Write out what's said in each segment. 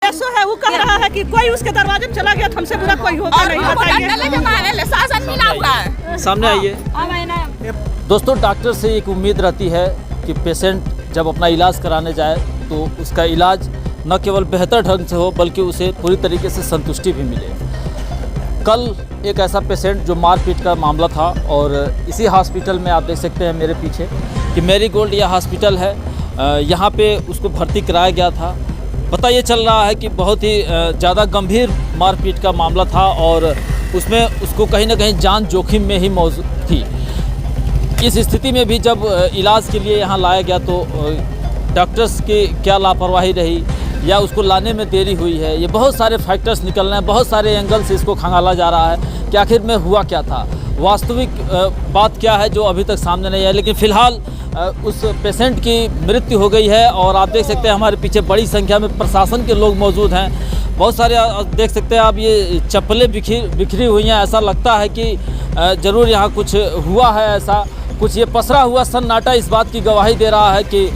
SO है वो कह रहा है कि कोई उसके दरवाजे में चला गया तो हमसे बुरा कोई होगा नहीं, बताइए। शासन मिला हुआ है। सामने आइए। दोस्तों, डॉक्टर से एक उम्मीद रहती है कि पेशेंट जब अपना इलाज कराने जाए तो उसका इलाज न केवल बेहतर ढंग से हो बल्कि उसे पूरी तरीके से संतुष्टि भी मिले। कल एक ऐसा पेशेंट जो मारपीट का मामला था और इसी हॉस्पिटल में आप देख सकते हैं मेरे पीछे कि मैरी गोल्ड यह हॉस्पिटल है, यहाँ पे उसको भर्ती कराया गया था। पता ये चल रहा है कि बहुत ही ज़्यादा गंभीर मारपीट का मामला था और उसमें उसको कहीं ना कहीं जान जोखिम में ही मौजूद थी। इस स्थिति में भी जब इलाज के लिए यहाँ लाया गया तो डॉक्टर्स की क्या लापरवाही रही या उसको लाने में देरी हुई है, ये बहुत सारे फैक्टर्स निकल रहे हैं, बहुत सारे एंगल से इसको खंगाला जा रहा है कि आखिर में हुआ क्या था, वास्तविक बात क्या है जो अभी तक सामने नहीं है। लेकिन फ़िलहाल उस पेशेंट की मृत्यु हो गई है और आप देख सकते हैं हमारे पीछे बड़ी संख्या में प्रशासन के लोग मौजूद हैं। बहुत सारे देख सकते हैं आप, ये चप्पलें बिखरी हुई हैं। ऐसा लगता है कि ज़रूर यहाँ कुछ हुआ है, ऐसा कुछ ये पसरा हुआ सन्नाटा इस बात की गवाही दे रहा है कि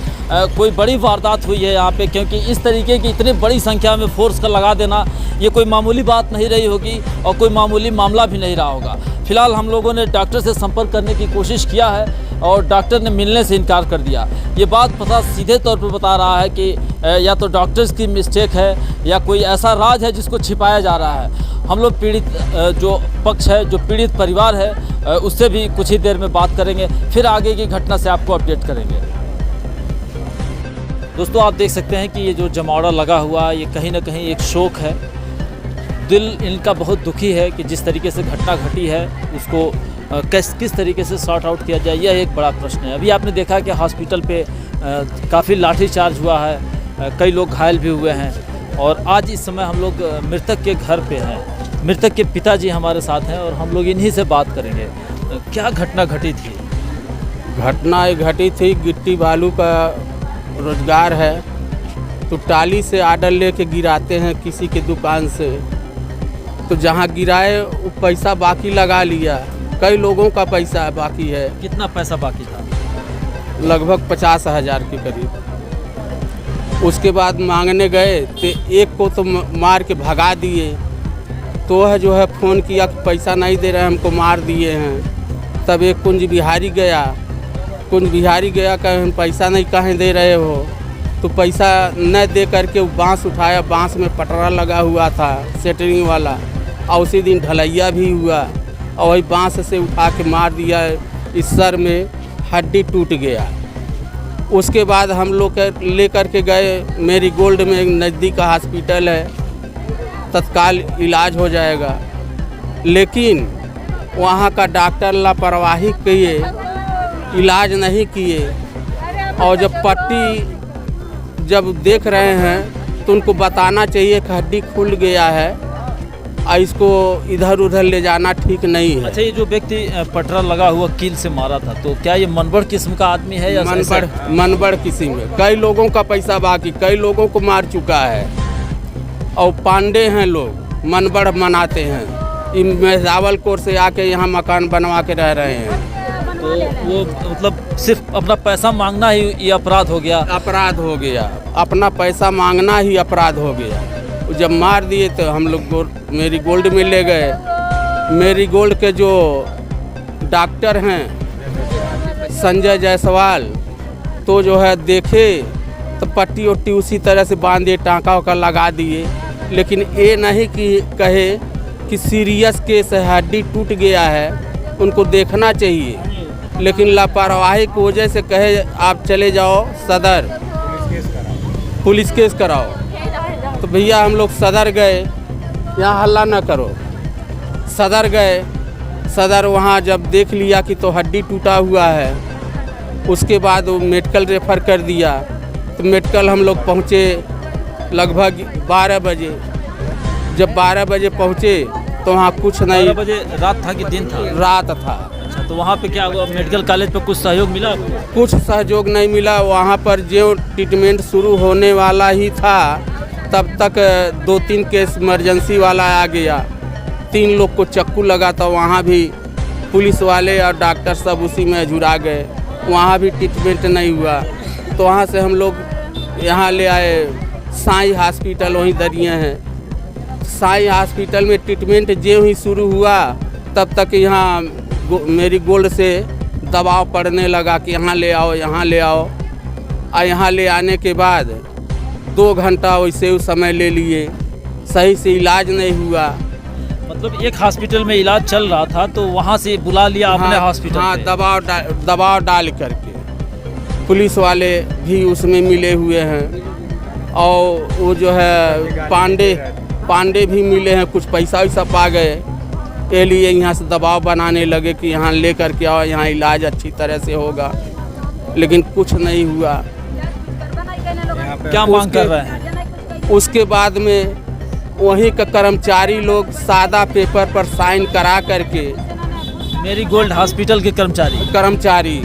कोई बड़ी वारदात हुई है यहाँ पे, क्योंकि इस तरीके की इतनी बड़ी संख्या में फोर्स का लगा देना ये कोई मामूली बात नहीं रही होगी और कोई मामूली मामला भी नहीं रहा होगा। फिलहाल हम लोगों ने डॉक्टर से संपर्क करने की कोशिश किया है और डॉक्टर ने मिलने से इनकार कर दिया। ये बात पता सीधे तौर पर बता रहा है कि या तो डॉक्टर्स की मिस्टेक है या कोई ऐसा राज है जिसको छिपाया जा रहा है। हम लोग पीड़ित जो पक्ष है, जो पीड़ित परिवार है, उससे भी कुछ ही देर में बात करेंगे, फिर आगे की घटना से आपको अपडेट करेंगे। दोस्तों, आप देख सकते हैं कि ये जो जमावड़ा लगा हुआ ये कहीं ना कहीं एक शोक है। दिल इनका बहुत दुखी है कि जिस तरीके से घटना घटी है उसको किस तरीके से सॉर्ट आउट किया जाए, यह एक बड़ा प्रश्न है। अभी आपने देखा कि हॉस्पिटल पे काफ़ी लाठीचार्ज हुआ है, कई लोग घायल भी हुए हैं और आज इस समय हम लोग मृतक के घर पे हैं। मृतक के पिताजी हमारे साथ हैं और हम लोग इन्हीं से बात करेंगे। क्या घटना घटी थी? घटना घटी थी, गिट्टी बालू का रोजगार है तो टाली से आर्डर लेके गिराते हैं किसी के दुकान से, तो जहाँ गिराए वो पैसा बाकी लगा लिया। कई लोगों का पैसा बाकी है। कितना पैसा बाकी था? लगभग 50,000 के करीब। उसके बाद मांगने गए तो एक को तो मार के भगा दिए, तो है जो है फ़ोन किया कि पैसा नहीं दे रहे, हमको मार दिए हैं। तब एक कुंज बिहारी गया कहे हम पैसा नहीं कहीं दे रहे हो, तो पैसा न दे करके वो बांस उठाया, बांस में पटरा लगा हुआ था सेटरिंग वाला, और उसी दिन ढलैया भी हुआ और वही बांस से उठा के मार दिया, इस सर में हड्डी टूट गया। उसके बाद हम लोग ले करके गए मेरी गोल्ड में, एक नज़दीक का हॉस्पिटल है, तत्काल इलाज हो जाएगा। लेकिन वहाँ का डॉक्टर लापरवाही किए, इलाज नहीं किए और पट्टी जब देख रहे हैं तो उनको बताना चाहिए कि हड्डी खुल गया है और इसको इधर उधर ले जाना ठीक नहीं है। अच्छा, ये जो व्यक्ति पटरा लगा हुआ कील से मारा था, तो क्या ये मनबड़ किस्म का आदमी है या मनबड़ किस्म है? कई लोगों का पैसा बाकी, कई लोगों को मार चुका है और पांडे हैं लोग, मनबड़ मनाते हैं। इन मेहरावल कोर से आके यहाँ मकान बनवा के रह रहे हैं। तो वो मतलब सिर्फ अपना पैसा मांगना ही ये अपराध हो गया? अपराध हो गया, अपना पैसा मांगना ही अपराध हो गया। जब मार दिए तो हम लोग मेरी गोल्ड में ले गए। मेरी गोल्ड के जो डॉक्टर हैं संजय जायसवाल, तो जो है देखे तो पट्टी वट्टी उसी तरह से बांध दिए, टाँका वाँका लगा दिए। लेकिन ये नहीं कि कहे कि सीरियस केस है, हड्डी टूट गया है, उनको देखना चाहिए। लेकिन लापरवाही की वजह से कहे आप चले जाओ सदर, पुलिस केस कराओ। तो भैया हम लोग सदर गए, यहाँ हल्ला न करो। सदर गए, सदर वहाँ जब देख लिया कि तो हड्डी टूटा हुआ है, उसके बाद वो मेडिकल रेफ़र कर दिया। तो मेडिकल हम लोग पहुँचे लगभग 12 बजे। जब 12 बजे पहुँचे तो वहाँ कुछ नहीं। 12 बजे रात था कि दिन था? रात था। अच्छा, तो वहाँ पे क्या हुआ? मेडिकल कॉलेज पे कुछ सहयोग मिला आपको? कुछ सहयोग नहीं मिला। वहाँ पर जो ट्रीटमेंट शुरू होने वाला ही था तब तक 2-3 केस इमरजेंसी वाला आ गया। 3 लोग को चक्कू लगा था, वहाँ भी पुलिस वाले और डॉक्टर सब उसी में जुड़ा गए, वहाँ भी ट्रीटमेंट नहीं हुआ। तो वहाँ से हम लोग यहाँ ले आए साई हॉस्पिटल वहीं दरिए हैं। साई हॉस्पिटल में ट्रीटमेंट जो ही शुरू हुआ तब तक यहाँ मेरी गोल्ड से दबाव पड़ने लगा कि यहाँ ले आओ, यहाँ ले आओ। और यहाँ ले आने के बाद 2 घंटा वैसे उस समय ले लिए, सही से इलाज नहीं हुआ। मतलब एक हॉस्पिटल में इलाज चल रहा था तो वहाँ से बुला लिया आपने हॉस्पिटल? हाँ, पे? दबाव डाल करके पुलिस वाले भी उसमें मिले हुए हैं और वो जो है पांडे भी मिले हैं, कुछ पैसा वैसा पा गए। ये लिए यहाँ से दबाव बनाने लगे कि यहाँ ले करके आओ, यहाँ इलाज अच्छी तरह से होगा, लेकिन कुछ नहीं हुआ। क्या मांग कर रहे हैं? उसके बाद में वहीं का कर्मचारी लोग सादा पेपर पर साइन करा करके, मेरी गोल्ड हॉस्पिटल के कर्मचारी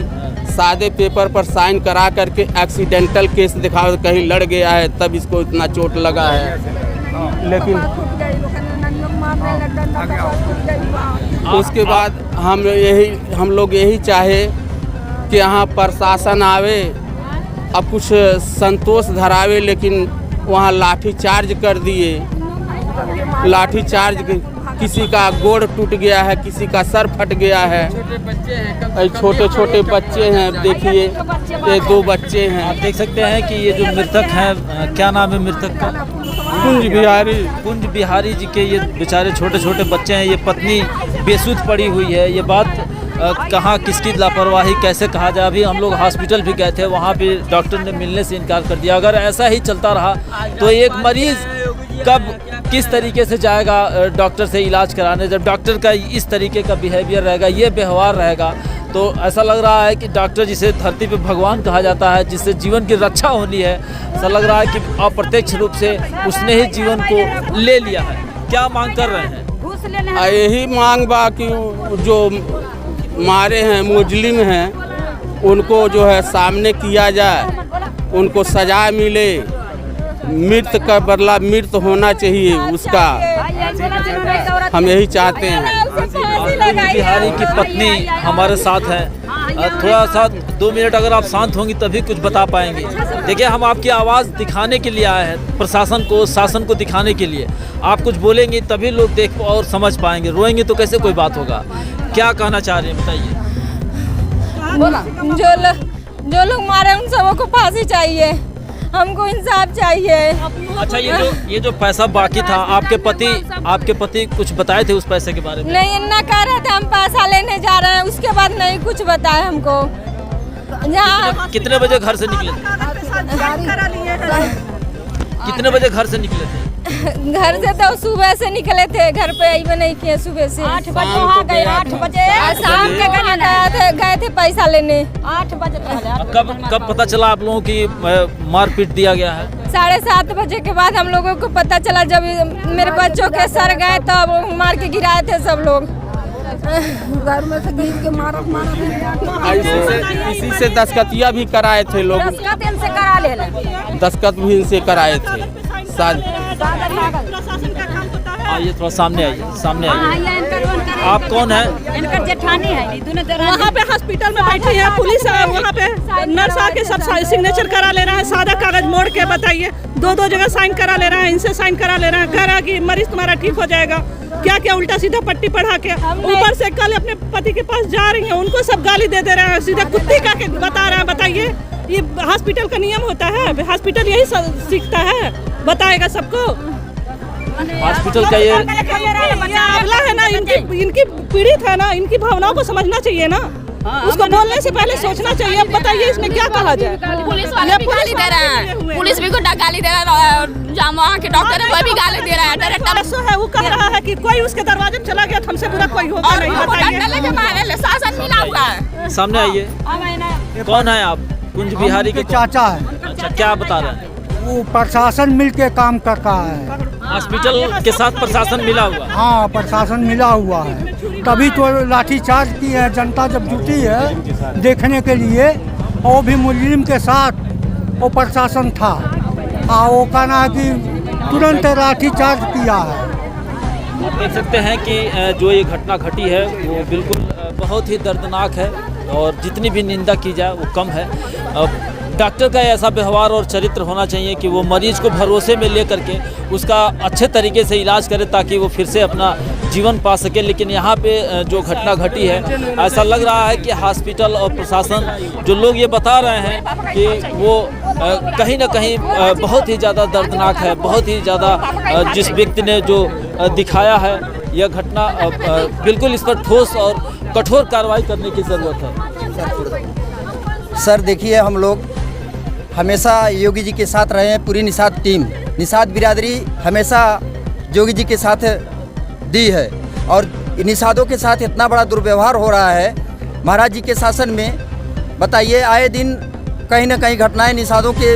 सादे पेपर पर साइन करा करके एक्सीडेंटल केस दिखाओ, कहीं लड़ गया है तब इसको इतना चोट लगा है। लेकिन उसके बाद हम लोग यही चाहे कि यहाँ प्रशासन आवे, अब कुछ संतोष धरावे, लेकिन वहाँ लाठी चार्ज कर दिए। लाठी चार्ज, किसी का गोड़ टूट गया है, किसी का सर फट गया है। छोटे छोटे बच्चे हैं, देखिए ये 2 बच्चे हैं। आप देख सकते हैं कि ये जो मृतक हैं, क्या नाम है मृतक का? कुंज बिहारी जी के ये बेचारे छोटे छोटे बच्चे हैं। ये पत्नी बेसुध पड़ी हुई है। ये बात कहाँ किसकी लापरवाही कैसे कहा जाए। अभी हम लोग हॉस्पिटल भी गए थे, वहाँ भी डॉक्टर ने मिलने से इनकार कर दिया। अगर ऐसा ही चलता रहा तो एक मरीज़ कब किस तरीके से जाएगा डॉक्टर से इलाज कराने, जब डॉक्टर का इस तरीके का बिहेवियर रहेगा, ये व्यवहार रहेगा, तो ऐसा लग रहा है कि डॉक्टर जिसे धरती पे भगवान कहा जाता है, जिससे जीवन की रक्षा होनी है, ऐसा लग रहा है कि अप्रत्यक्ष रूप से उसने ही जीवन को ले लिया है। क्या मांग कर रहे हैं? यही मांग बा कि जो मारे हैं, मुजरिम हैं, उनको जो है सामने किया जाए, उनको सजा मिले। मृत्यु का बदला मृत्यु होना चाहिए उसका, हम यही चाहते हैं। बिहारी की पत्नी हमारे साथ है। थोड़ा सा 2 मिनट अगर आप शांत होंगी तभी कुछ बता पाएंगे। देखिए, हम आपकी आवाज़ दिखाने के लिए आए हैं, प्रशासन को, शासन को दिखाने के लिए। आप कुछ बोलेंगे तभी लोग देख और समझ पाएंगे, रोएंगे तो कैसे कोई बात होगा। क्या कहना चाह रहे हैं, बताइए। जो लोग मारे उन सबों को फांसी चाहिए, हमको इंसाफ चाहिए। अच्छा, ये जो पैसा बाकी था, आपके पति कुछ बताए थे उस पैसे के बारे में? नहीं, इतना कह रहे थे हम पैसा लेने जा रहे हैं, उसके बाद नहीं कुछ बताया हमको। कितने बजे घर से निकले थे? कितने बजे घर से निकले थे? घर से तो सुबह से निकले थे, घर पे आई नहीं किए। सुबह से 8 बजे वहाँ गए, 8 बजे शाम के गए थे पैसा लेने। 8 बजे कब पता चला आप लोगों की मारपीट दिया गया है? 7:30 बजे के बाद हम लोगों को पता चला, जब मेरे बच्चों के सर गए तब मार के गिराए थे सब लोग। घर में से गिर के मारा। इसी से दस्तखतिया भी कराए थे लोग, दस्तखत भी इनसे कराए थे। आइए थोड़ा सामने आइए। आप कौन है? इनका जेठानी है। वहाँ पे हॉस्पिटल में बैठी है पुलिस, वहाँ पे नर्स आके सब सिग्नेचर करा ले रहा है, सादा कागज मोड़ के। बताइए, 2 जगह साइन करा ले रहा है, इनसे साइन करा ले रहा है, कह रहा है कि मरीज तुम्हारा ठीक हो जाएगा। क्या उल्टा सीधा पट्टी पढ़ा के ऊपर से कल अपने पति के पास जा रही है, उनको सब गाली दे रहे हैं, सीधा कुत्ते का के बता रहे हैं। बताइए, ये हॉस्पिटल का नियम होता है? हॉस्पिटल यही सीखता है, बताएगा सबको। हॉस्पिटल का ये अगला है ना, इनकी पीड़ित है ना, इनकी भावनाओं को समझना चाहिए ना। उसको बोलने से पहले सोचना चाहिए। अब बताइए इसमें क्या कहा जाए? पुलिस वाले भी गाली दे रहे हैं, पुलिस भी गाली दे रहा है, वहाँ के डॉक्टर है वो भी गाली दे रहा है। डायरेक्टर है, वो कह रहा है कि कोई उसके दरवाजे में चला गया, हमसे बुरा कोई होगा नहीं। बताइए, शासन मिला हुआ है। सामने आइए। कौन है आप? कुंज बिहारी के चाचा है। अच्छा, क्या बता रहे हैं? वो प्रशासन मिलके काम कर रहा है। हॉस्पिटल के साथ प्रशासन मिला हुआ? हाँ, प्रशासन मिला हुआ है, तभी तो लाठीचार्ज की है। जनता जब जुटी है देखने के लिए, और भी मुजरिम के साथ वो प्रशासन था, वो कहना है कि तुरंत लाठीचार्ज किया है। आप देख सकते हैं कि जो ये घटना घटी है वो बिल्कुल बहुत ही दर्दनाक है, और जितनी भी निंदा की जाए वो कम है। डॉक्टर का ऐसा व्यवहार और चरित्र होना चाहिए कि वो मरीज को भरोसे में ले करके उसका अच्छे तरीके से इलाज करे ताकि वो फिर से अपना जीवन पा सके। लेकिन यहाँ पे जो घटना घटी है, ऐसा लग रहा है कि हॉस्पिटल और प्रशासन, जो लोग ये बता रहे हैं कि वो कहीं ना कहीं बहुत ही ज़्यादा दर्दनाक है, बहुत ही ज़्यादा जिस व्यक्ति ने जो दिखाया है यह घटना, बिल्कुल इस पर ठोस और कठोर कार्रवाई करने की ज़रूरत है। सर देखिए, हम लोग हमेशा योगी जी के साथ रहे हैं। पूरी निषाद टीम, निषाद बिरादरी हमेशा योगी जी के साथ दी है और निषादों के साथ इतना बड़ा दुर्व्यवहार हो रहा है महाराज जी के शासन में। बताइए, आए दिन कहीं ना कहीं घटनाएं निषादों के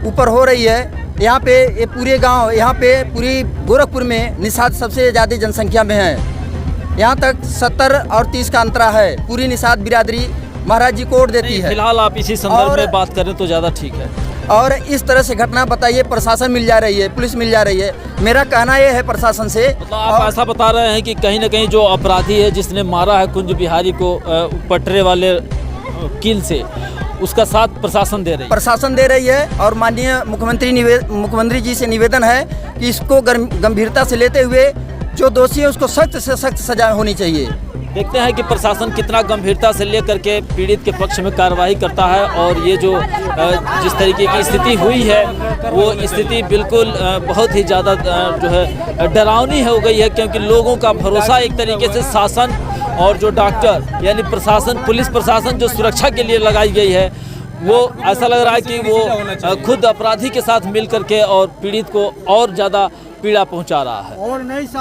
ऊपर हो रही है। यहाँ पे ये पूरे गांव, यहाँ पे पूरी गोरखपुर में निषाद सबसे ज़्यादा जनसंख्या में है। यहाँ तक 70 और 30 का अंतरा है। पूरी निषाद बिरादरी महाराज जी को वोट देती है। फिलहाल आप इसी संदर्भ में बात करें तो ज़्यादा ठीक है। और इस तरह से घटना बताइए, प्रशासन मिल जा रही है, पुलिस मिल जा रही है। मेरा कहना ये है प्रशासन से, मतलब आप ऐसा बता रहे हैं कि कहीं ना कहीं जो अपराधी है जिसने मारा है कुंज बिहारी को पटरे वाले कील से, उसका साथ प्रशासन दे रही है। और माननीय मुख्यमंत्री जी से निवेदन है कि इसको गंभीरता से लेते हुए जो दोषी है उसको सख्त से सख्त सजा होनी चाहिए। देखते हैं कि प्रशासन कितना गंभीरता से लेकर के पीड़ित के पक्ष में कार्रवाई करता है। और ये जो जिस तरीके की स्थिति हुई है वो स्थिति बिल्कुल बहुत ही ज़्यादा जो है डरावनी हो गई है, क्योंकि लोगों का भरोसा एक तरीके से शासन और जो डॉक्टर यानी प्रशासन, पुलिस प्रशासन जो सुरक्षा के लिए लगाई गई है, वो ऐसा लग रहा है कि वो खुद अपराधी के साथ मिल करके और पीड़ित को और ज़्यादा पीड़ा पहुंचा रहा है।